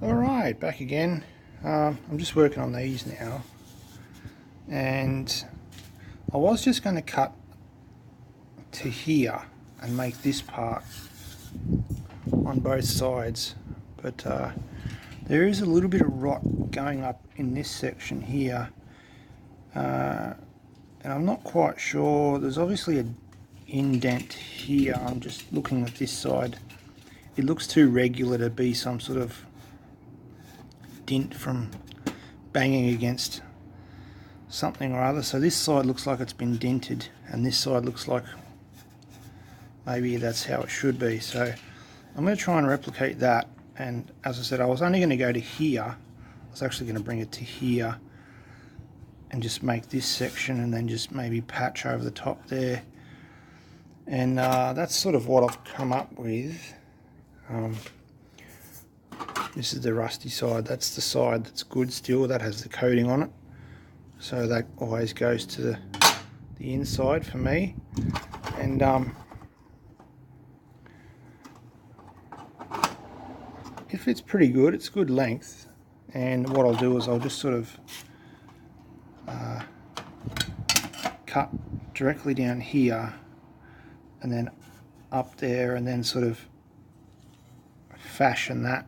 Alright, back again. I'm just working on these now, and I was just going to cut to here and make this part on both sides, but there is a little bit of rot going up in this section here, and I'm not quite sure. There's obviously an indent here. I'm just looking at this side. It looks too regular to be some sort of dint from banging against something or other. So this side looks like it's been dented, and this side looks like maybe that's how it should be. So I'm going to try and replicate that, and as I said, I was only going to go to here. I was actually going to bring it to here and just make this section and then just maybe patch over the top there, and that's sort of what I've come up with. This is the rusty side. That's the side that's good still, that has the coating on it, so that always goes to the inside for me. And it fits pretty good. It's good length, and what I'll do is I'll just sort of cut directly down here and then up there, and then sort of fashion that.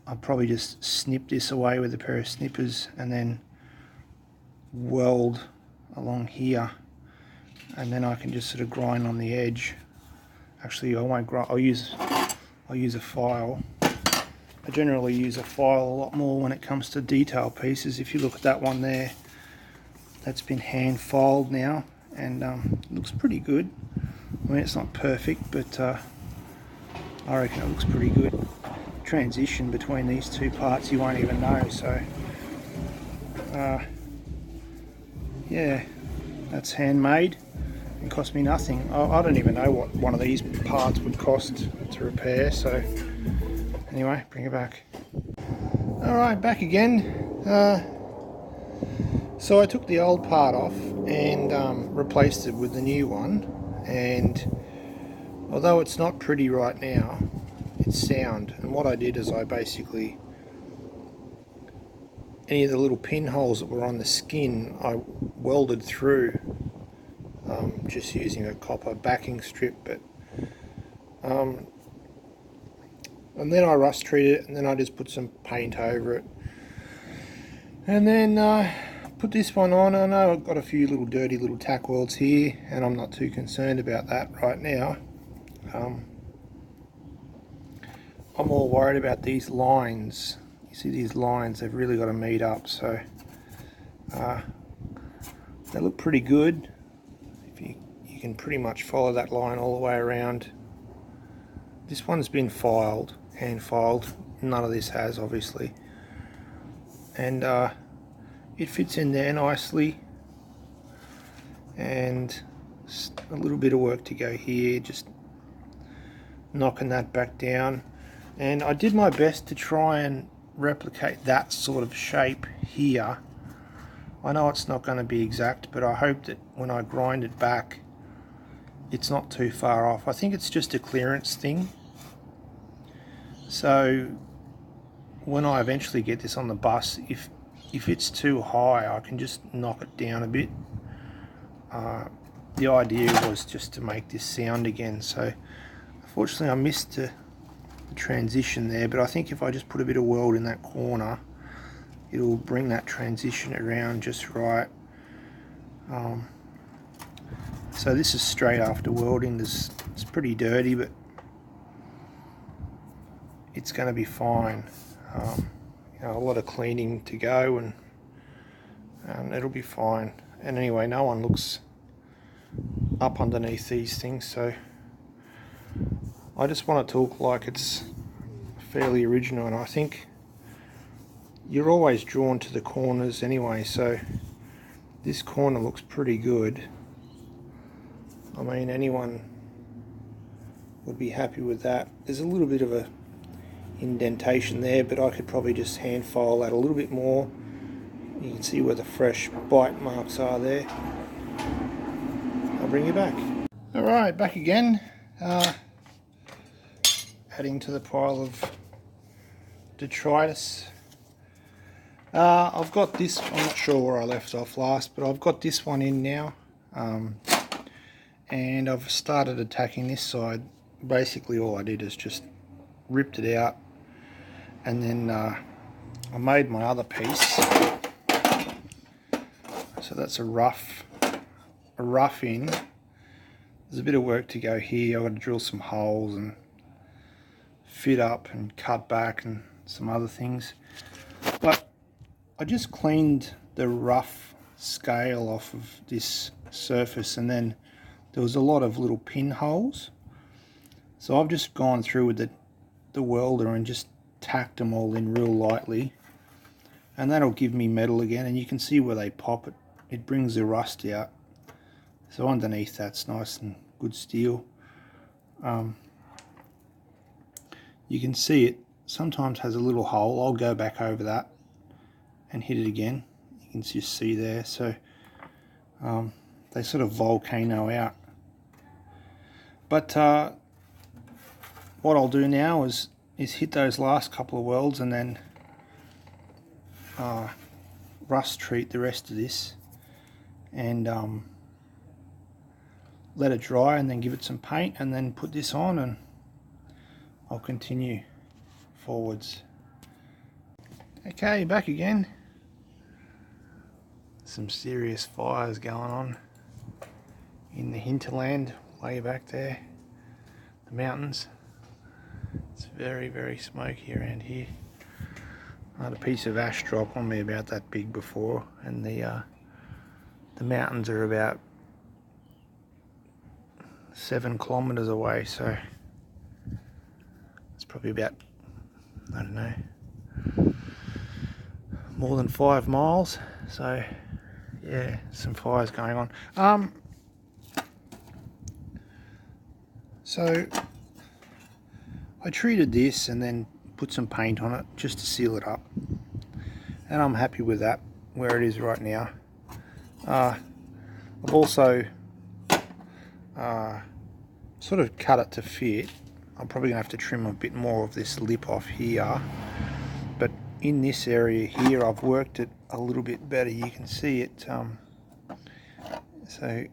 I'll probably just snip this away with a pair of snippers and then weld along here, and then I can just sort of grind on the edge. Actually, I won't grind. I'll use a file. I generally use a file a lot more when it comes to detail pieces. If you look at that one there, that's been hand filed now, and it looks pretty good. I mean, it's not perfect, but I reckon it looks pretty good. Transition between these two parts you won't even know. So yeah, that's handmade. It cost me nothing. I don't even know what one of these parts would cost to repair. So anyway, bring it back. Alright, back again. So I took the old part off and replaced it with the new one, and although it's not pretty right now, it's sound. And what I did is I basically, any of the little pinholes that were on the skin, I welded through, just using a copper backing strip. But and then I rust treated it, and then I just put some paint over it, and then put this one on. I know I've got a few little dirty little tack welds here, and I'm not too concerned about that right now. I'm more worried about these lines. You see these lines, they've really got to meet up. So they look pretty good. If you can pretty much follow that line all the way around. This one's been filed, hand filed. None of this has, obviously. And it fits in there nicely. And a little bit of work to go here, just knocking that back down. And I did my best to try and replicate that sort of shape here. I know it's not going to be exact, but I hope that when I grind it back, it's not too far off. I think it's just a clearance thing. So when I eventually get this on the bus, if it's too high, I can just knock it down a bit. The idea was just to make this sound again. So unfortunately I missed the transition there, but I think if I just put a bit of weld in that corner, it'll bring that transition around just right. So this is straight after welding. It's pretty dirty, but it's going to be fine. You know, a lot of cleaning to go, and it'll be fine. And anyway, no one looks up underneath these things, so I just want it to look like it's fairly original, and I think you're always drawn to the corners anyway, so this corner looks pretty good. I mean, anyone would be happy with that. There's a little bit of a indentation there, but I could probably just hand file that a little bit more. You can see where the fresh bite marks are there. I'll bring you back. Alright, back again. Adding to the pile of detritus. I've got this, I'm not sure where I left off last, but I've got this one in now. And I've started attacking this side. Basically all I did is just ripped it out, and then I made my other piece. So that's a rough in. There's a bit of work to go here. I've got to drill some holes and fit up and cut back and some other things. But I just cleaned the rough scale off of this surface, and then there was a lot of little pinholes. So I've just gone through with the welder and just tacked them all in real lightly. And that'll give me metal again, and you can see where they pop it. It brings the rust out. So underneath that's nice and good steel. You can see it sometimes has a little hole. I'll go back over that and hit it again. You can just see there. So they sort of volcano out. But what I'll do now is hit those last couple of welds, and then rust treat the rest of this, and let it dry, and then give it some paint, and then put this on, and I'll continue forwards. Okay, back again. Some serious fires going on in the hinterland way back there, the mountains. It's very, very smoky around here. I had a piece of ash drop on me about that big before, and the mountains are about 7 kilometers away, so it's probably about, I don't know, more than 5 miles. So yeah, some fires going on. So I treated this and then put some paint on it just to seal it up, and I'm happy with that where it is right now. I've also sort of cut it to fit. I'm probably gonna have to trim a bit more of this lip off here, but in this area here I've worked it a little bit better. You can see it. So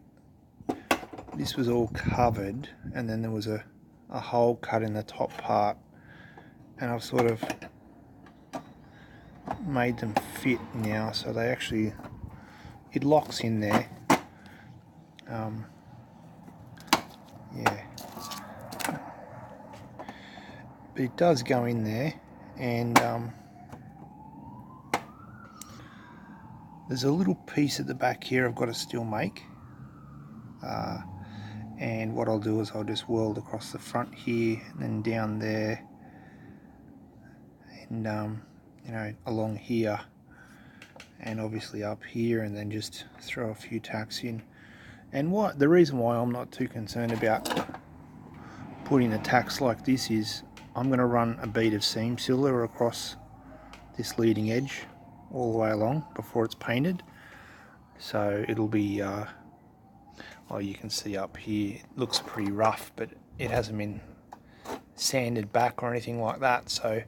this was all covered, and then there was a hole cut in the top part, and I've sort of made them fit now, so they actually, it locks in there. Yeah, but it does go in there, and there's a little piece at the back here I've got to still make, and what I'll do is I'll just weld across the front here, and then down there, and you know, along here, and obviously up here, and then just throw a few tacks in. And the reason why I'm not too concerned about putting the tacks like this is I'm going to run a bead of seam sealer across this leading edge all the way along before it's painted. So it'll be well, you can see up here it looks pretty rough, but it hasn't been sanded back or anything like that, so,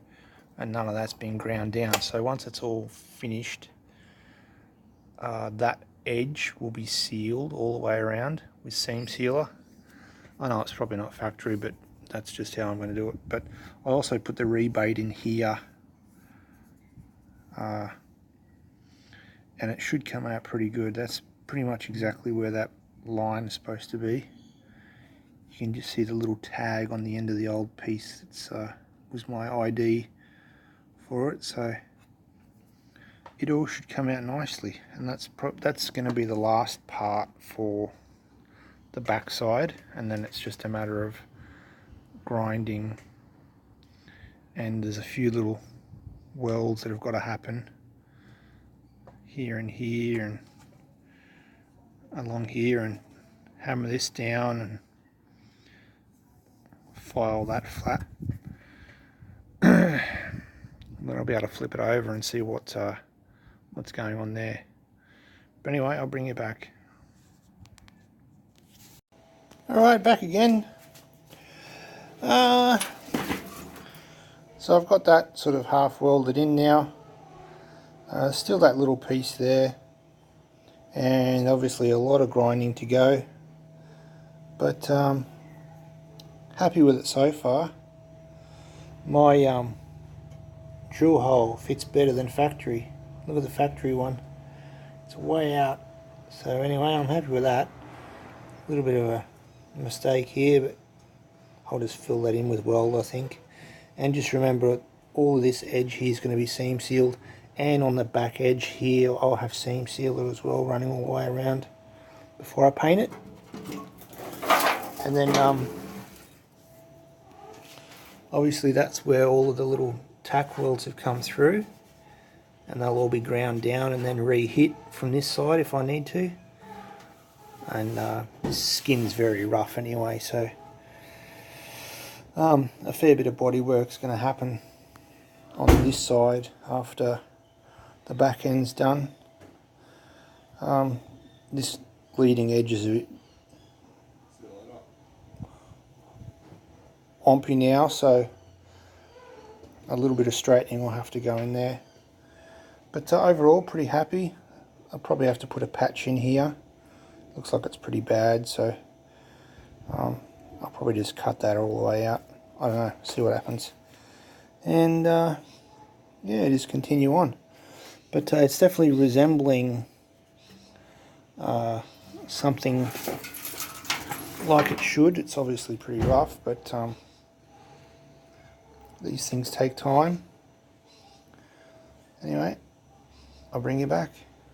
and none of that's been ground down. So once it's all finished, that edge will be sealed all the way around with seam sealer. I know it's probably not factory, but that's just how I'm going to do it. But I also put the rebate in here, and it should come out pretty good. That's pretty much exactly where that line is supposed to be. You can just see the little tag on the end of the old piece. It's was my ID for it, so it all should come out nicely. And that's going to be the last part for the back side, and then it's just a matter of grinding, and there's a few little welds that have got to happen here and here and along here, and hammer this down and file that flat. Then I'll be able to flip it over and see what's going on there. But anyway, I'll bring you back. Alright, back again. So I've got that sort of half welded in now. Still that little piece there, and obviously a lot of grinding to go, but happy with it so far. My drill hole fits better than factory. Look at the factory one, it's way out. So anyway, I'm happy with that. A little bit of a mistake here, but I'll just fill that in with weld, I think. And just remember, all of this edge here is going to be seam sealed, and on the back edge here I'll have seam sealer as well, running all the way around before I paint it. And then obviously that's where all of the little tack welds have come through, and they'll all be ground down and then re-hit from this side if I need to. And this skin's very rough anyway, so a fair bit of body work's going to happen on this side after the back end's done. This leading edge is a bit ompy now, so a little bit of straightening will have to go in there. But overall, pretty happy. I'll probably have to put a patch in here. Looks like it's pretty bad, so I'll probably just cut that all the way out. I don't know, see what happens. And yeah, just continue on. But it's definitely resembling something like it should. It's obviously pretty rough, but these things take time. Anyway, I'll bring you back.